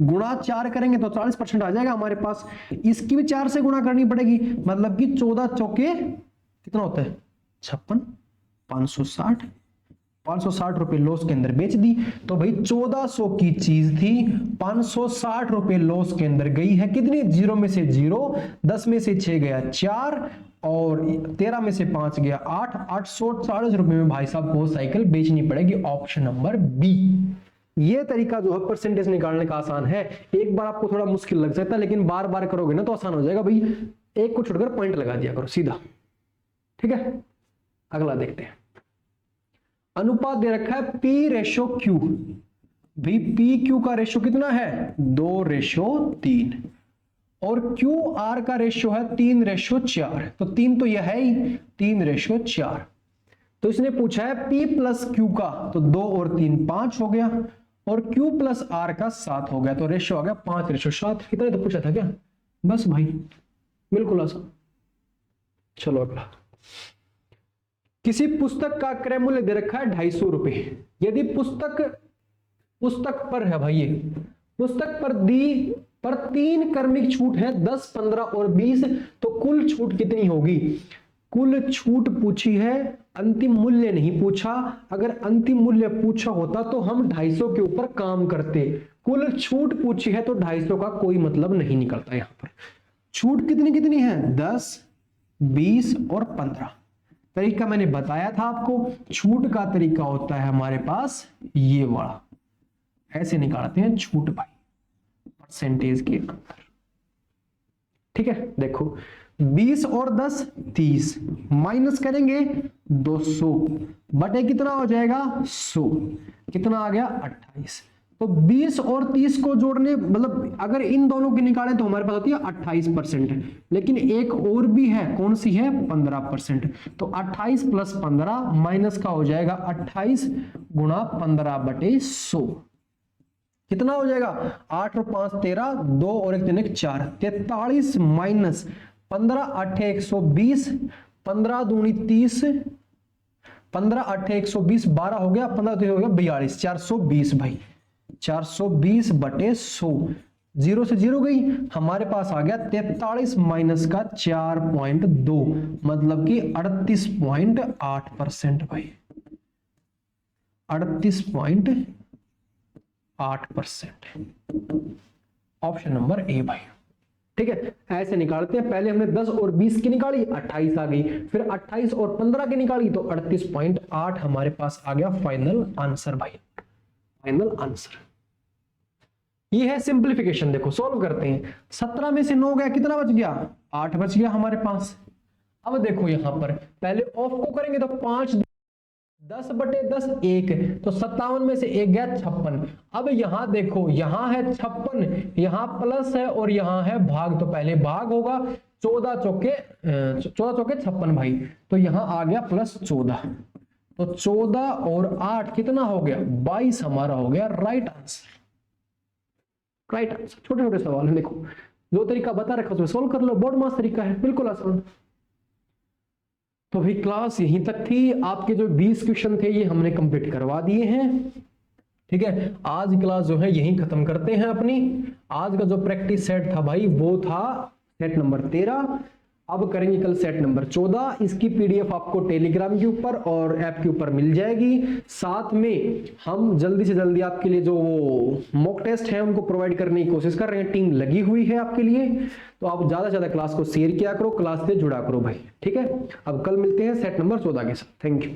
गुणा 4 करेंगे तो 40% आ जाएगा हमारे पास, इसकी भी 4 से गुणा करनी पड़ेगी, मतलब कि 14 चौके कितना होता है 56, 560 रुपए लॉस के अंदर बेच दी। तो भाई 1400 की चीज थी, 560 रुपए लॉस के अंदर गई है, कितनी 0 में से 0, 10 में से 6 गया 4, और 13 में से 5 गया 8, 840 रुपए में भाई साहब को साइकिल बेचनी पड़ेगी, ऑप्शन नंबर बी। ये तरीका जो है परसेंटेज निकालने का आसान है, एक बार आपको थोड़ा मुश्किल लग सकता है लेकिन बार बार करोगे ना तो आसान हो जाएगा भाई, एक को छोड़कर पॉइंट लगा दिया करो सीधा, ठीक है। अगला देखते हैं, अनुपात दे रखा है P/Q भाई, PQ का रेशियो कितना है 2/3, और QR का रेशियो है 3/4, तो 3 तो यह है ही 3/4। तो इसने पूछा है P प्लस Q का, तो 2 और 3 5 हो गया, और Q प्लस R का 7 हो गया, तो रेशियो आ गया 5/7। इतना तो पूछा था क्या, बस भाई बिल्कुल आसान। चलो अगला, किसी पुस्तक का क्रय मूल्य दे रखा है 250 रुपए, यदि पुस्तक पर है भाई, ये पुस्तक पर 3 क्रमिक छूट है 10 15 और 20, तो कुल छूट कितनी होगी। कुल छूट पूछी है, अंतिम मूल्य नहीं पूछा, अगर अंतिम मूल्य पूछा होता तो हम 250 के ऊपर काम करते, कुल छूट पूछी है तो 250 का कोई मतलब नहीं निकलता। यहां पर छूट कितनी कितनी है 10 20 और 15। तरीका मैंने बताया था आपको, छूट का तरीका होता है हमारे पास ये वाला, ऐसे निकालते हैं छूट भाई परसेंटेज के अंदर, ठीक है। देखो 20 और 10 30, माइनस करेंगे 200 बटे कितना हो जाएगा 100, कितना आ गया 28, तो 20 और 30 को जोड़ने मतलब अगर इन दोनों की निकालें तो हमारे पास होती है 28%, लेकिन एक और भी है, कौन सी है, 15%। तो 28 प्लस 15 माइनस का हो जाएगा 28 गुणा 15/100, कितना हो जाएगा, 8 और 5 13, 2 और 1 3 4, 43 माइनस 15 8 120, 15 दूनी 30, 15 8 120, 12 हो गया, 15 हो गया 42, 420 भाई, 420/100, 0 से 0 गई, हमारे पास आ गया 43 माइनस का 4.2, मतलब कि 38.8% भाई, 38.8%, ऑप्शन नंबर ए भाई। ठीक है, ऐसे निकालते हैं। पहले हमने 10 और 20 की निकाली, 28 आ गई, फिर 28 और 15 की निकाली तो 38.8 हमारे पास आ गया फाइनल आंसर भाई, फाइनल आंसर। ये है सिंप्लीफिकेशन। देखो सॉल्व करते हैं, 17 में से 9 गया, कितना बच गया, 8 बच गया हमारे पास। अब देखो यहां पर पहले ऑफ को करेंगे तो 5 10/10 1, तो 57 में से 1 गया 56। अब यहां देखो, यहां है 56, यहां प्लस है और यहां है भाग, तो पहले भाग होगा, 14 चौके 56 भाई, तो यहां आ गया +14, तो 14 और 8 कितना हो गया, 22 हमारा हो गया राइट आंसर, राइट आंसर। छोटे छोटे सवाल है, देखो जो तरीका बता रखा उसमें सोल्व कर लो, बहुत मस्त तरीका है, बिल्कुल आसान। तो भाई क्लास यहीं तक थी, आपके जो 20 क्वेश्चन थे ये हमने कंप्लीट करवा दिए हैं। ठीक है, आज क्लास जो है यहीं खत्म करते हैं अपनी। आज का जो प्रैक्टिस सेट था भाई वो था सेट नंबर 13, अब करेंगे कल सेट नंबर 14। इसकी पीडीएफ आपको टेलीग्राम के ऊपर और ऐप के ऊपर मिल जाएगी। साथ में हम जल्दी से जल्दी आपके लिए जो मॉक टेस्ट है उनको प्रोवाइड करने की कोशिश कर रहे हैं, टीम लगी हुई है आपके लिए। तो आप ज्यादा से ज्यादा क्लास को शेयर किया करो, क्लास से जुड़ा करो भाई। ठीक है, अब कल मिलते हैं सेट नंबर 14 के साथ। Thank you.